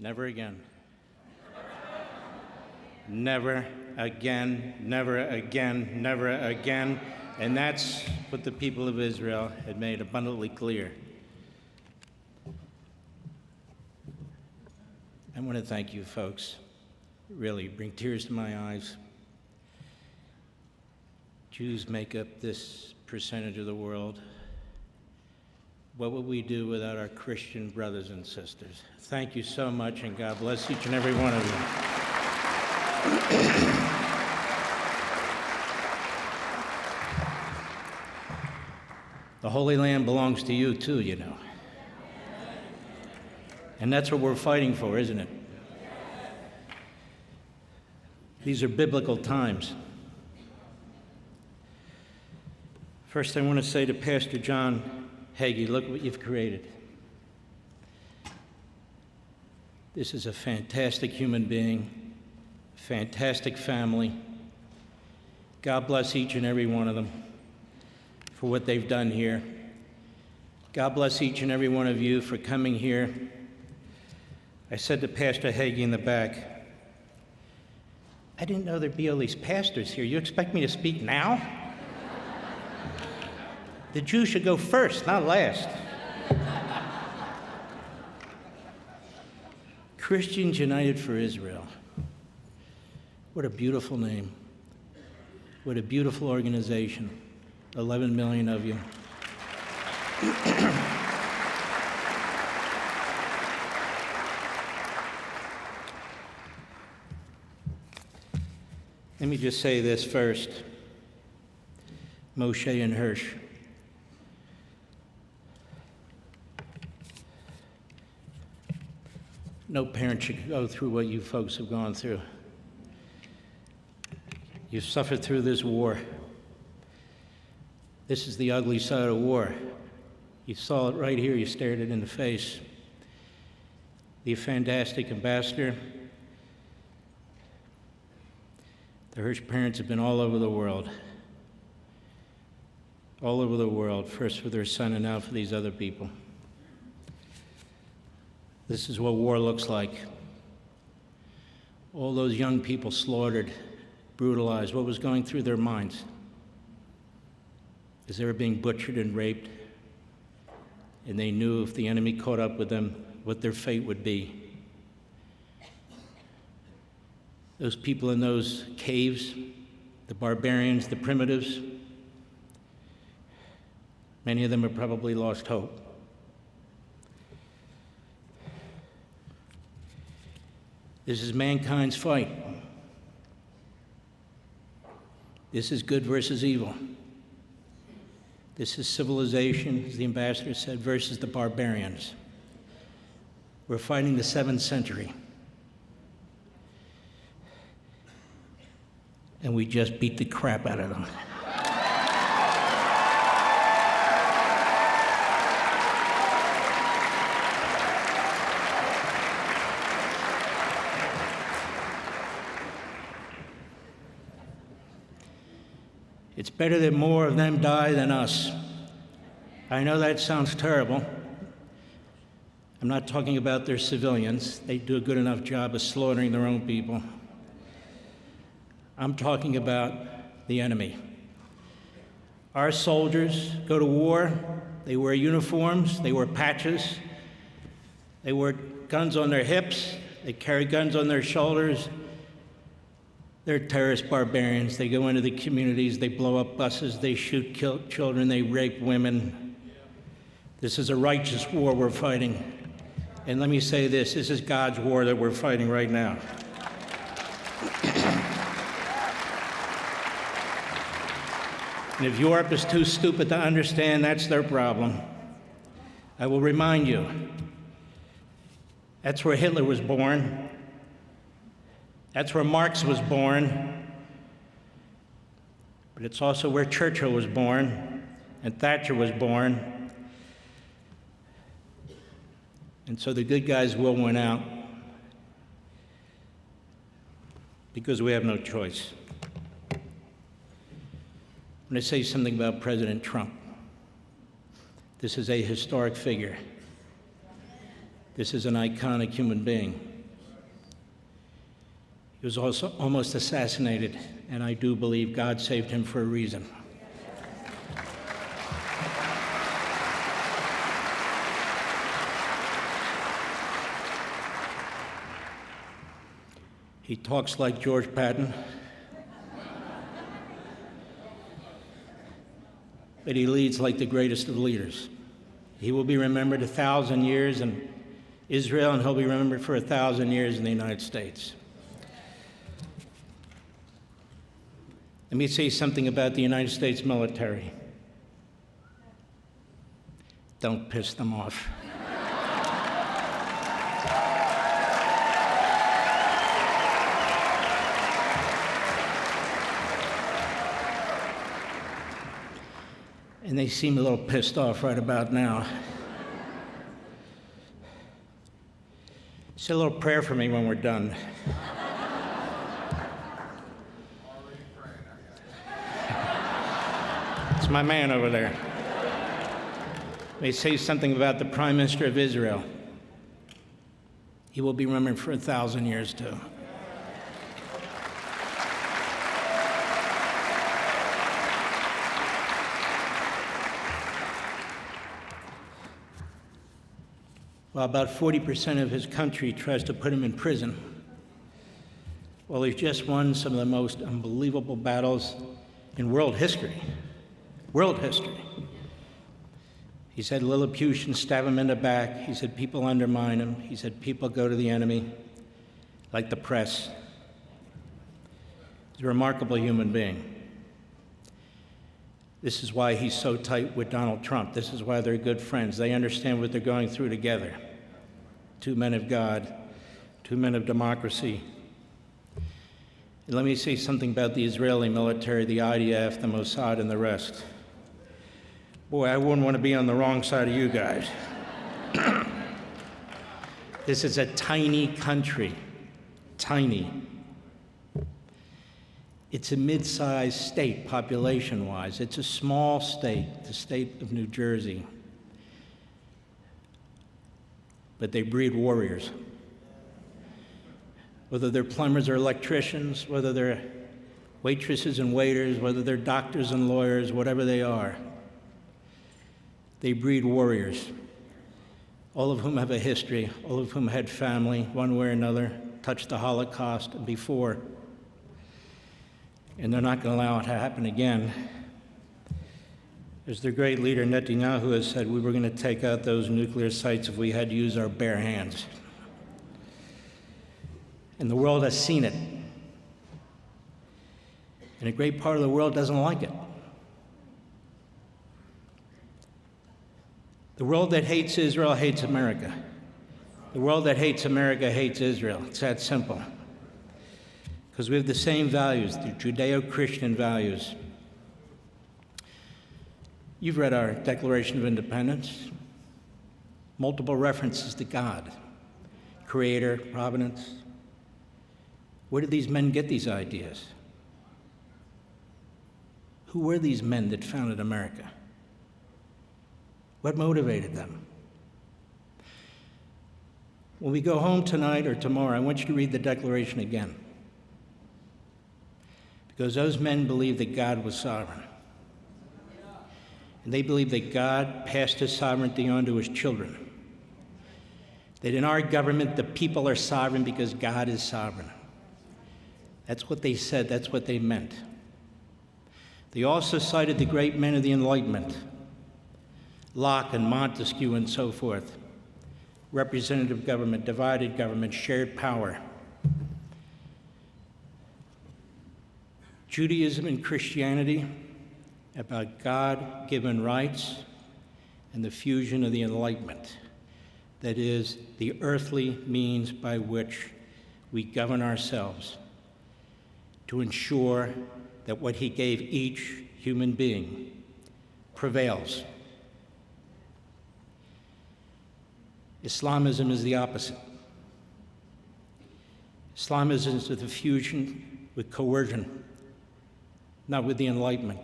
Never again. Never again, never again, never again. And that's what the people of Israel had made abundantly clear. I want to thank you folks. Really, bring tears to my eyes. Jews make up this percentage of the world. What would we do without our Christian brothers and sisters? Thank you so much, and God bless each and every one of you. The Holy Land belongs to you too, you know. And that's what we're fighting for, isn't it? These are biblical times. First, I want to say to Pastor John Hagee, look what you've created. This is a fantastic human being, fantastic family. God bless each and every one of them for what they've done here. God bless each and every one of you for coming here. I said to Pastor Hagee in the back, I didn't know there'd be all these pastors here. You expect me to speak now? The Jews should go first, not last. Christians United for Israel. What a beautiful name. What a beautiful organization. 11 million of you. Let me just say this first. Moshe and Hirsch. No parent should go through what you folks have gone through. You've suffered through this war. This is the ugly side of war. You saw it right here. You stared it in the face. The fantastic ambassador. The Hirsch parents have been all over the world. All over the world, first for their son and now for these other people. This is what war looks like. All those young people slaughtered, brutalized. What was going through their minds? As they were being butchered and raped, and they knew if the enemy caught up with them, what their fate would be. Those people in those caves, the barbarians, the primitives, many of them have probably lost hope. This is mankind's fight. This is good versus evil. This is civilization, as the ambassador said, versus the barbarians. We're fighting the 7th century. And we just beat the crap out of them. It's better that more of them die than us. I know that sounds terrible. I'm not talking about their civilians. They do a good enough job of slaughtering their own people. I'm talking about the enemy. Our soldiers go to war. They wear uniforms. They wear patches. They wear guns on their hips. They carry guns on their shoulders. They're terrorist barbarians. They go into the communities, they blow up buses, they shoot, kill children, they rape women. This is a righteous war we're fighting. And let me say this is God's war that we're fighting right now. And if Europe is too stupid to understand, that's their problem. I will remind you, that's where Hitler was born. That's where Marx was born, but it's also where Churchill was born and Thatcher was born. And so the good guys will win out because we have no choice. I'm going to say something about President Trump. This is a historic figure. This is an iconic human being. He was also almost assassinated, and I do believe God saved him for a reason. He talks like George Patton, but he leads like the greatest of leaders. He will be remembered 1,000 years in Israel, and he'll be remembered for 1,000 years in the United States. Let me say something about the United States military. Don't piss them off. And they seem a little pissed off right about now. Say a little prayer for me when we're done. It's my man over there. They say something about the Prime Minister of Israel. He will be remembered for 1,000 years, too. While about 40% of his country tries to put him in prison, well, he's just won some of the most unbelievable battles in world history. World history. He said Lilliputians stab him in the back. He said people undermine him. He said people go to the enemy, like the press. He's a remarkable human being. This is why he's so tight with Donald Trump. This is why they're good friends. They understand what they're going through together. Two men of God, two men of democracy. And let me say something about the Israeli military, the IDF, the Mossad, and the rest. Boy, I wouldn't want to be on the wrong side of you guys. This is a tiny country, tiny. It's a mid-sized state population-wise. It's a small state, the state of New Jersey. But they breed warriors. Whether they're plumbers or electricians, whether they're waitresses and waiters, whether they're doctors and lawyers, whatever they are, they breed warriors, all of whom have a history, all of whom had family, one way or another, touched the Holocaust and before. And they're not going to allow it to happen again. As their great leader Netanyahu has said, we were going to take out those nuclear sites if we had to use our bare hands. And the world has seen it. And a great part of the world doesn't like it. The world that hates Israel hates America. The world that hates America hates Israel. It's that simple. Because we have the same values, the Judeo-Christian values. You've read our Declaration of Independence. Multiple references to God, Creator, Providence. Where did these men get these ideas? Who were these men that founded America? What motivated them? When we go home tonight or tomorrow, I want you to read the Declaration again. Because those men believed that God was sovereign. And they believed that God passed his sovereignty on to his children. That in our government, the people are sovereign because God is sovereign. That's what they said, that's what they meant. They also cited the great men of the Enlightenment, Locke and Montesquieu and so forth. Representative government, divided government, shared power. Judaism and Christianity about God-given rights and the fusion of the Enlightenment. That is, the earthly means by which we govern ourselves to ensure that what he gave each human being prevails. Islamism is the opposite. Islamism is the fusion with coercion, not with the Enlightenment.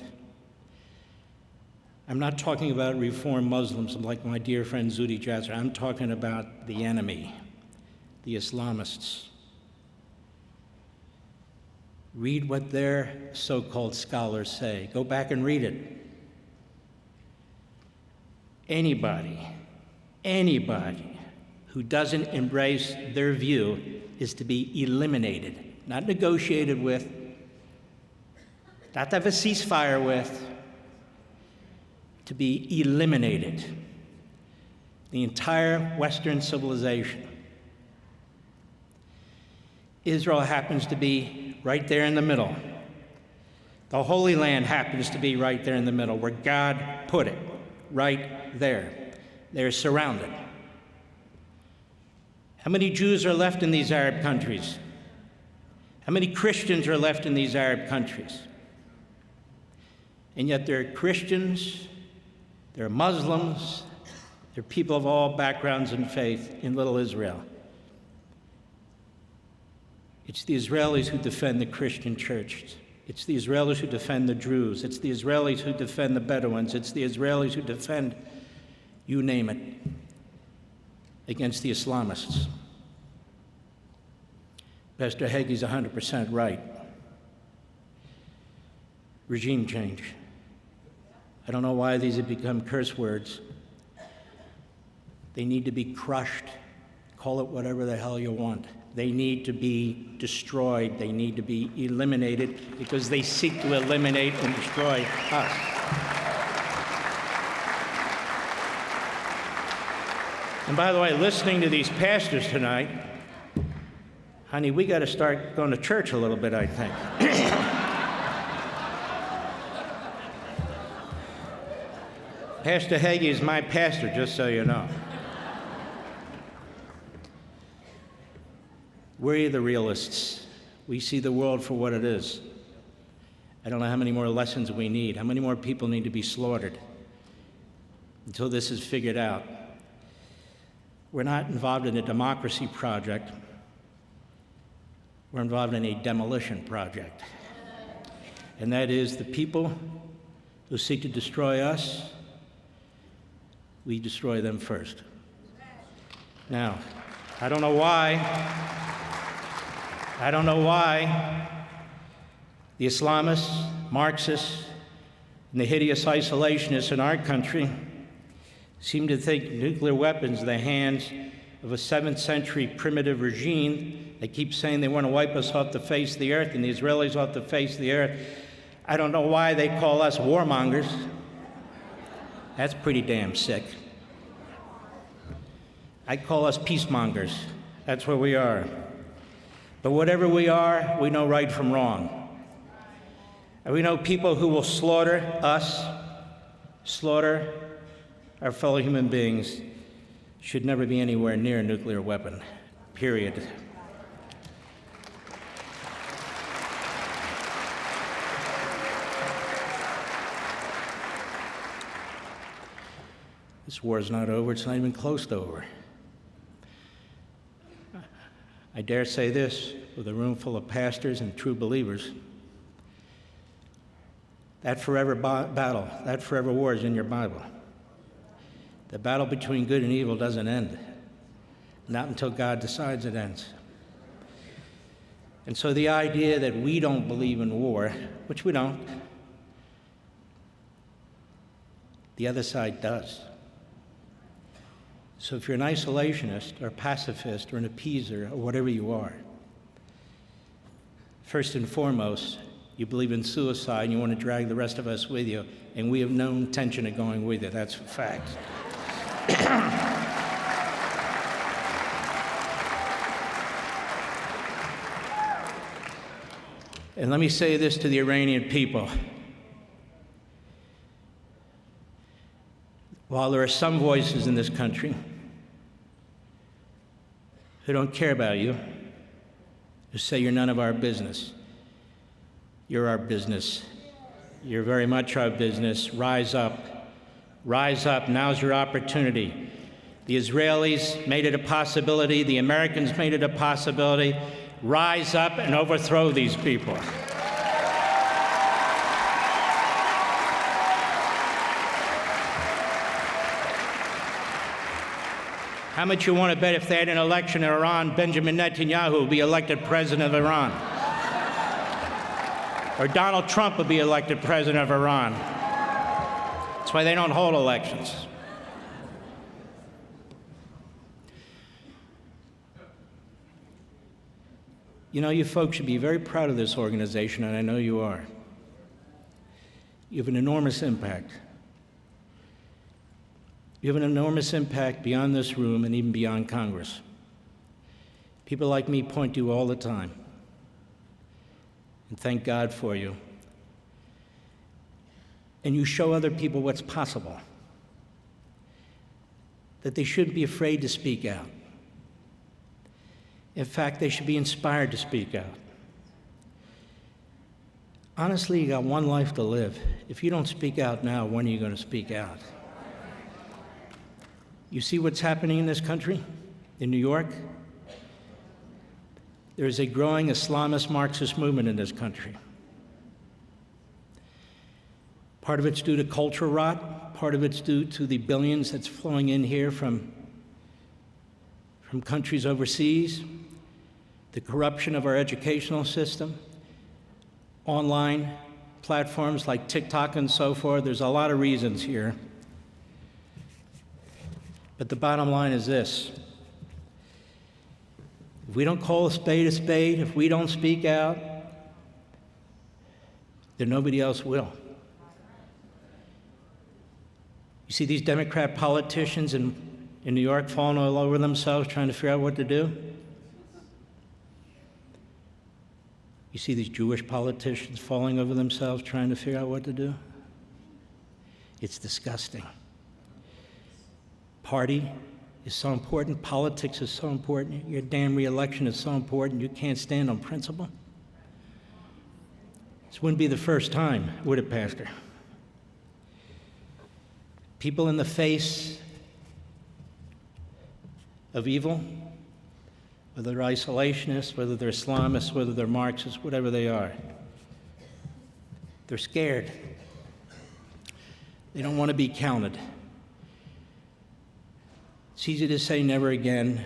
I'm not talking about Reform Muslims like my dear friend Zuhdi Jasser. I'm talking about the enemy, the Islamists. Read what their so-called scholars say. Go back and read it. Anybody who doesn't embrace their view is to be eliminated, not negotiated with, not to have a ceasefire with, to be eliminated. The entire Western civilization. Israel happens to be right there in the middle. The Holy Land happens to be right there in the middle, where God put it, right there. They're surrounded. How many Jews are left in these Arab countries? How many Christians are left in these Arab countries? And yet there are Christians, there are Muslims, there are people of all backgrounds and faith in little Israel. It's the Israelis who defend the Christian church. It's the Israelis who defend the Druze. It's the Israelis who defend the Bedouins. It's the Israelis who defend, you name it, against the Islamists. Pastor Hagee's 100% right. Regime change. I don't know why these have become curse words. They need to be crushed. Call it whatever the hell you want. They need to be destroyed. They need to be eliminated because they seek to eliminate and destroy us. And by the way, listening to these pastors tonight, honey, we got to start going to church a little bit, I think. Pastor Hagee is my pastor, just so you know. We're the realists. We see the world for what it is. I don't know how many more lessons we need, how many more people need to be slaughtered until this is figured out. We're not involved in a democracy project. We're involved in a demolition project. And that is the people who seek to destroy us, we destroy them first. Now, I don't know why the Islamists, Marxists, and the hideous isolationists in our country seem to think nuclear weapons in the hands of a 7th century primitive regime. They keep saying they want to wipe us off the face of the earth and the Israelis off the face of the earth. I don't know why they call us warmongers. That's pretty damn sick. I'd call us peacemongers. That's what we are. But whatever we are, we know right from wrong. And we know people who will slaughter us, slaughter our fellow human beings, should never be anywhere near a nuclear weapon, period. This war is not over. It's not even close to over. I dare say this with a room full of pastors and true believers. That forever battle, that forever war is in your Bible. The battle between good and evil doesn't end, not until God decides it ends. And so the idea that we don't believe in war, which we don't, the other side does. So if you're an isolationist or a pacifist or an appeaser or whatever you are, first and foremost, you believe in suicide and you want to drag the rest of us with you, and we have no intention of going with you. That's a fact. And let me say this to the Iranian people. While there are some voices in this country who don't care about you, who say you're none of our business, you're our business. You're very much our business. Rise up. Rise up. Now's your opportunity. The Israelis made it a possibility. The Americans made it a possibility. Rise up and overthrow these people. How much you want to bet if they had an election in Iran, Benjamin Netanyahu would be elected president of Iran? or Donald Trump would be elected president of Iran. That's why they don't hold elections. You know, you folks should be very proud of this organization, and I know you are. You have an enormous impact. You have an enormous impact beyond this room and even beyond Congress. People like me point to you all the time, and thank God for you. And you show other people what's possible, that they shouldn't be afraid to speak out. In fact, they should be inspired to speak out. Honestly, you got one life to live. If you don't speak out now, when are you going to speak out? You see what's happening in this country, in New York? There is a growing Islamist Marxist movement in this country. Part of it's due to culture rot. Part of it's due to the billions that's flowing in here from countries overseas, the corruption of our educational system, online platforms like TikTok and so forth. There's a lot of reasons here. But the bottom line is this. If we don't call a spade, if we don't speak out, then nobody else will. You see these Democrat politicians in New York falling all over themselves trying to figure out what to do? You see these Jewish politicians falling over themselves trying to figure out what to do? It's disgusting. Party is so important. Politics is so important. Your damn re-election is so important. You can't stand on principle. This wouldn't be the first time, would it, Pastor? People in the face of evil, whether they're isolationists, whether they're Islamists, whether they're Marxists, whatever they are, they're scared. They don't want to be counted. It's easy to say never again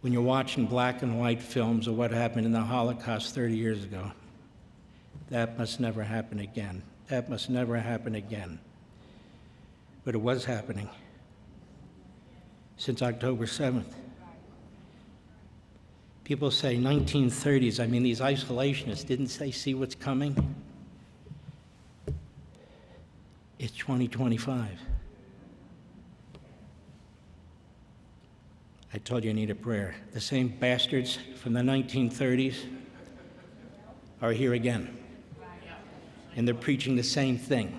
when you're watching black and white films of what happened in the Holocaust 30 years ago. That must never happen again. That must never happen again. But it was happening since October 7th. People say 1930s. I mean, these isolationists, didn't they see what's coming? It's 2025. I told you I need a prayer. The same bastards from the 1930s are here again. And they're preaching the same thing.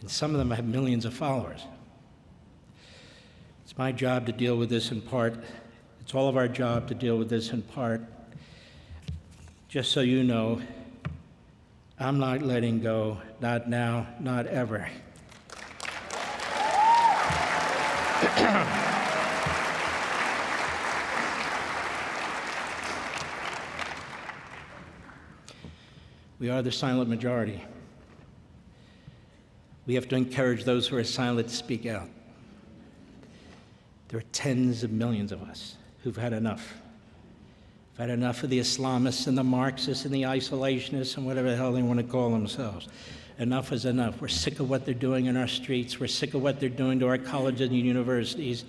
And some of them have millions of followers. It's my job to deal with this in part. It's all of our job to deal with this in part. Just so you know, I'm not letting go, not now, not ever. We are the silent majority. We have to encourage those who are silent to speak out. There are tens of millions of us who've had enough. We've had enough of the Islamists and the Marxists and the isolationists and whatever the hell they want to call themselves. Enough is enough. We're sick of what they're doing in our streets. We're sick of what they're doing to our colleges and universities.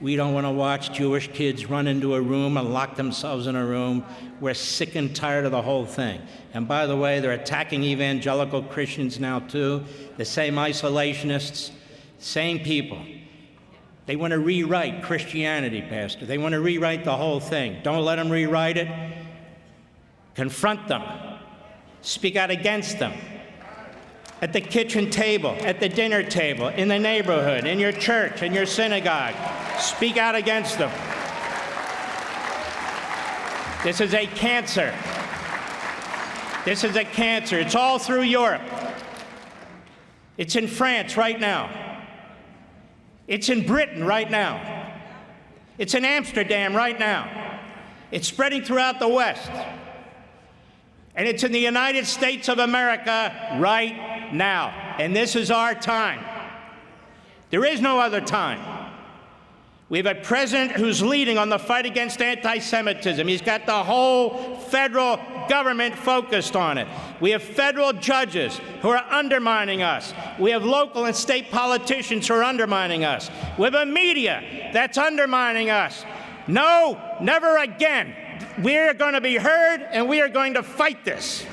We don't want to watch Jewish kids run into a room and lock themselves in a room. We're sick and tired of the whole thing. And by the way, they're attacking evangelical Christians now too. The same isolationists, same people. They want to rewrite Christianity, Pastor. They want to rewrite the whole thing. Don't let them rewrite it. Confront them. Speak out against them. At the kitchen table, at the dinner table, in the neighborhood, in your church, in your synagogue. Speak out against them. This is a cancer. This is a cancer. It's all through Europe. It's in France right now. It's in Britain right now. It's in Amsterdam right now. It's spreading throughout the West. And it's in the United States of America right now. And this is our time. There is no other time. We have a president who's leading on the fight against anti-Semitism. He's got the whole federal government focused on it. We have federal judges who are undermining us. We have local and state politicians who are undermining us. We have a media that's undermining us. No, never again. We are going to be heard, and we are going to fight this.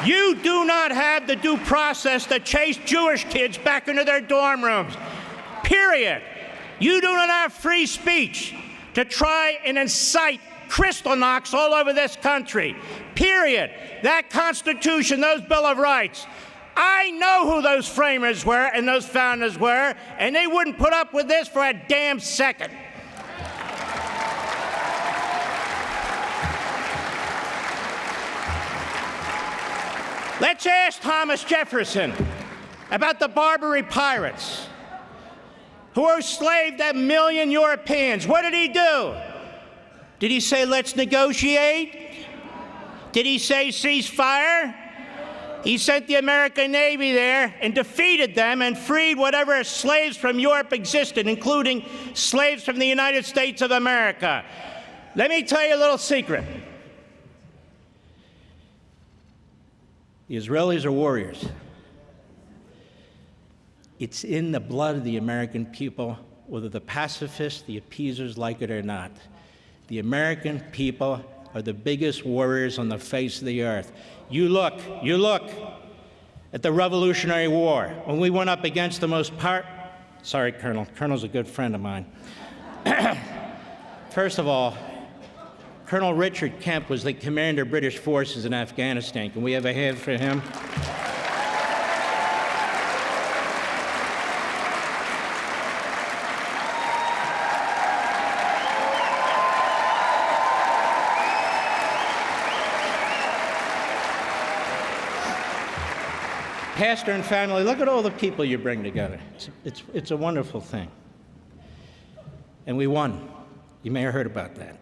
You do not have the due process to chase Jewish kids back into their dorm rooms, period. You do not have free speech to try and incite Kristallnachts all over this country, period. That Constitution, those Bill of Rights, I know who those framers were and those founders were, and they wouldn't put up with this for a damn second. Let's ask Thomas Jefferson about the Barbary pirates who enslaved 1 million Europeans. What did he do? Did he say, let's negotiate? Did he say ceasefire? He sent the American Navy there and defeated them and freed whatever slaves from Europe existed, including slaves from the United States of America. Let me tell you a little secret. The Israelis are warriors. It's in the blood of the American people, whether the pacifists, the appeasers like it or not. The American people are the biggest warriors on the face of the earth. You look at the Revolutionary War, when we went up against the most sorry, Colonel. Colonel's a good friend of mine. First of all, Colonel Richard Kemp was the commander of British forces in Afghanistan. Can we have a hand for him? Pastor and family, look at all the people you bring together. It's a wonderful thing. And we won. You may have heard about that.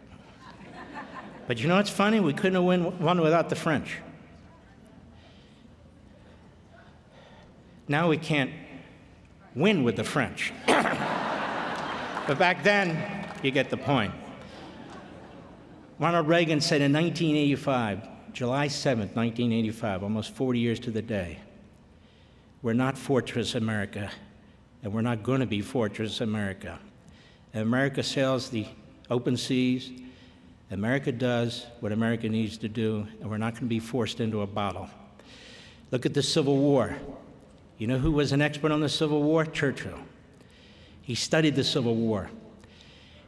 But you know what's funny? We couldn't have won without the French. Now we can't win with the French. But back then, you get the point. Ronald Reagan said in 1985, July 7th, 1985, almost 40 years to the day, we're not Fortress America, and we're not going to be Fortress America. And America sails the open seas. America does what America needs to do, and we're not going to be forced into a bottle. Look at the Civil War. You know who was an expert on the Civil War? Churchill. He studied the Civil War.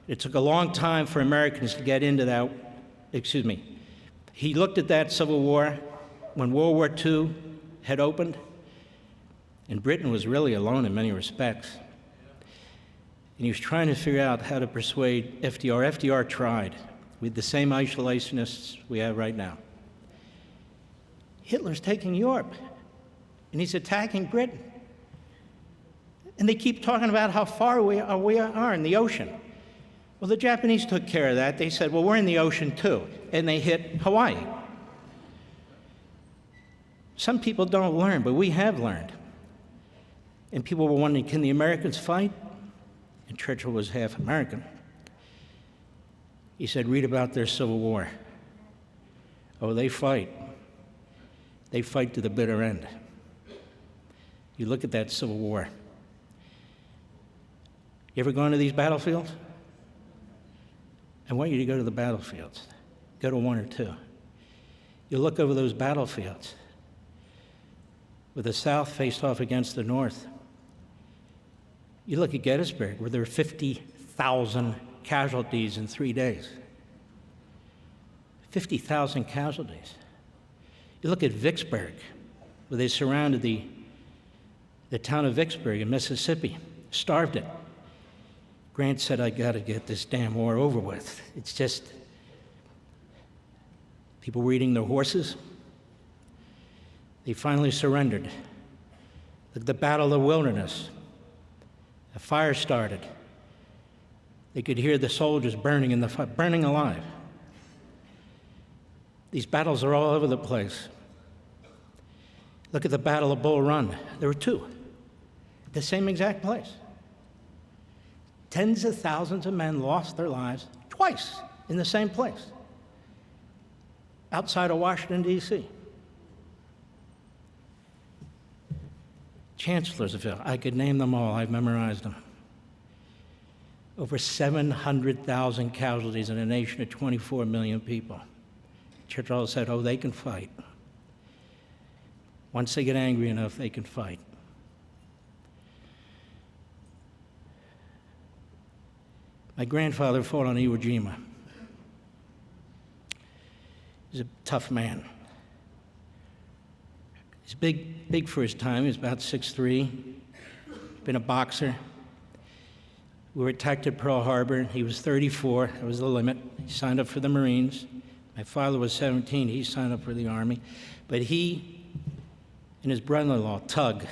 It took a long time for Americans to get into that. He looked at that Civil War when World War II had opened, and Britain was really alone in many respects. And he was trying to figure out how to persuade FDR. FDR tried. We had the same isolationists we have right now. Hitler's taking Europe, and he's attacking Britain. And they keep talking about how far we are in the ocean. Well, the Japanese took care of that. They said, well, we're in the ocean too, and they hit Hawaii. Some people don't learn, but we have learned. And people were wondering, can the Americans fight? And Churchill was half American. He said, read about their Civil War. Oh, they fight. They fight to the bitter end. You look at that Civil War. You ever gone to these battlefields? I want you to go to the battlefields. Go to one or two. You look over those battlefields with the South faced off against the North. You look at Gettysburg, where there were 50,000 casualties in 3 days. 50,000 casualties. You look at Vicksburg, where they surrounded the town of Vicksburg in Mississippi, starved it. Grant said, I got to get this damn war over with. It's just, people were eating their horses. They finally surrendered. Look at the Battle of the Wilderness. A fire started. They could hear the soldiers burning in the fire, burning alive. These battles are all over the place. Look at the Battle of Bull Run. There were two, the same exact place. Tens of thousands of men lost their lives twice in the same place, outside of Washington, D.C. Chancellorsville, I could name them all, I've memorized them. Over 700,000 casualties in a nation of 24 million people. Churchill said, oh, they can fight. Once they get angry enough, they can fight. My grandfather fought on Iwo Jima. He's a tough man. He's big for his time. He was about 6'3", been a boxer. We were attacked at Pearl Harbor. He was 34. That was the limit. He signed up for the Marines. My father was 17. He signed up for the Army. But he and his brother-in-law, Tug,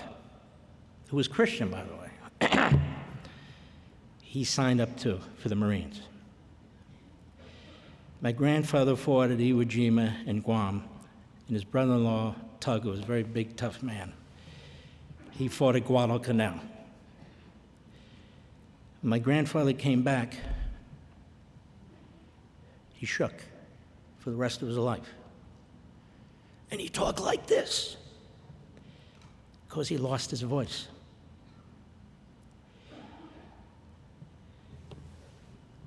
who was Christian, by the way, he signed up too for the Marines. My grandfather fought at Iwo Jima and Guam, and his brother-in-law, Tug, was a very big, tough man. He fought at Guadalcanal. When my grandfather came back, he shook for the rest of his life. And he talked like this, because he lost his voice.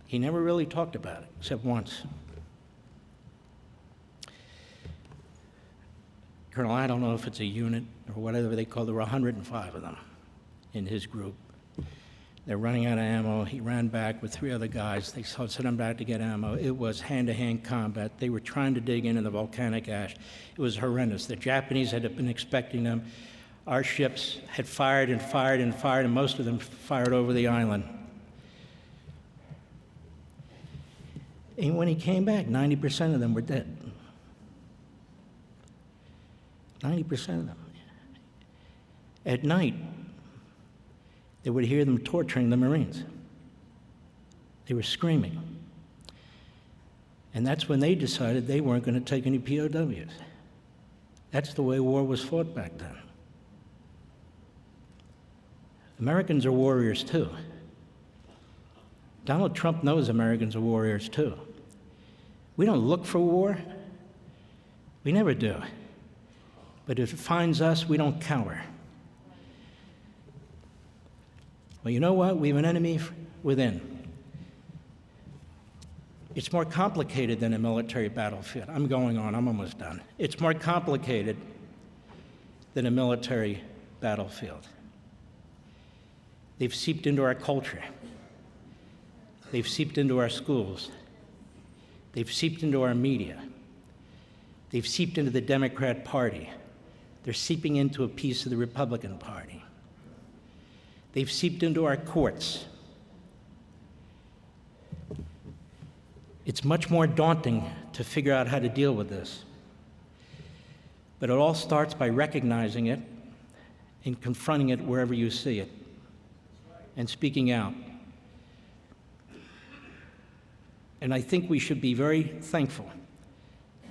He never really talked about it, except once. Colonel, I don't know if it's a unit or whatever they call, there were 105 of them in his group. They're running out of ammo. He ran back with 3 other guys. They sent him back to get ammo. It was hand-to-hand combat. They were trying to dig into the volcanic ash. It was horrendous. The Japanese had been expecting them. Our ships had fired and fired and fired, and most of them fired over the island. And when he came back, 90% of them were dead. 90% of them. At night, they would hear them torturing the Marines. They were screaming. And that's when they decided they weren't going to take any POWs. That's the way war was fought back then. Americans are warriors too. Donald Trump knows Americans are warriors too. We don't look for war. We never do. But if it finds us, we don't cower. Well, you know what? We have an enemy within. It's more complicated than a military battlefield. I'm going on, I'm almost done. It's more complicated than a military battlefield. They've seeped into our culture. They've seeped into our schools. They've seeped into our media. They've seeped into the Democrat Party. They're seeping into a piece of the Republican Party. They've seeped into our courts. It's much more daunting to figure out how to deal with this. But it all starts by recognizing it and confronting it wherever you see it and speaking out. And I think we should be very thankful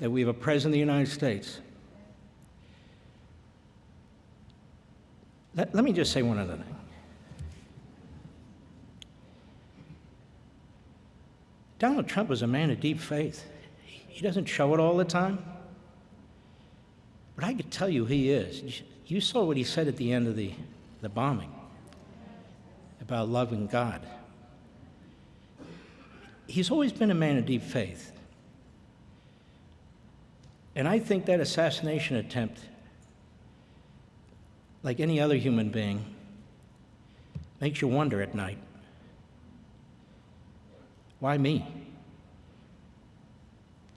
that we have a President of the United States. Let me just say one other thing. Donald Trump was a man of deep faith. He doesn't show it all the time. But I could tell you he is. You saw what he said at the end of the bombing about loving God. He's always been a man of deep faith. And I think that assassination attempt, like any other human being, makes you wonder at night. Why me?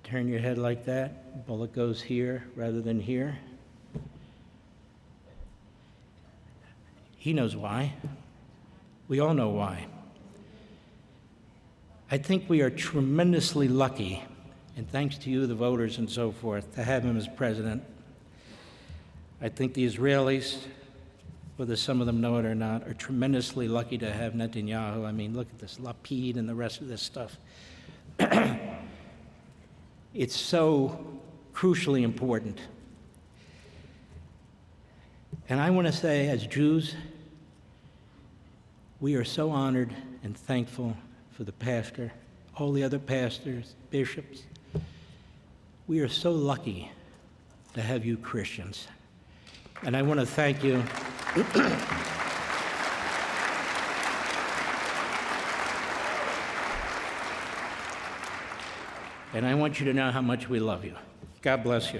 Turn your head like that, bullet goes here rather than here. He knows why. We all know why. I think we are tremendously lucky, and thanks to you, the voters and so forth, to have him as president. I think the Israelis, whether some of them know it or not, are tremendously lucky to have Netanyahu. I mean, look at this, Lapid and the rest of this stuff. It's so crucially important. And I want to say, as Jews, we are so honored and thankful for the pastor, all the other pastors, bishops. We are so lucky to have you Christians. And I want to thank you. And I want you to know how much we love you. God bless you.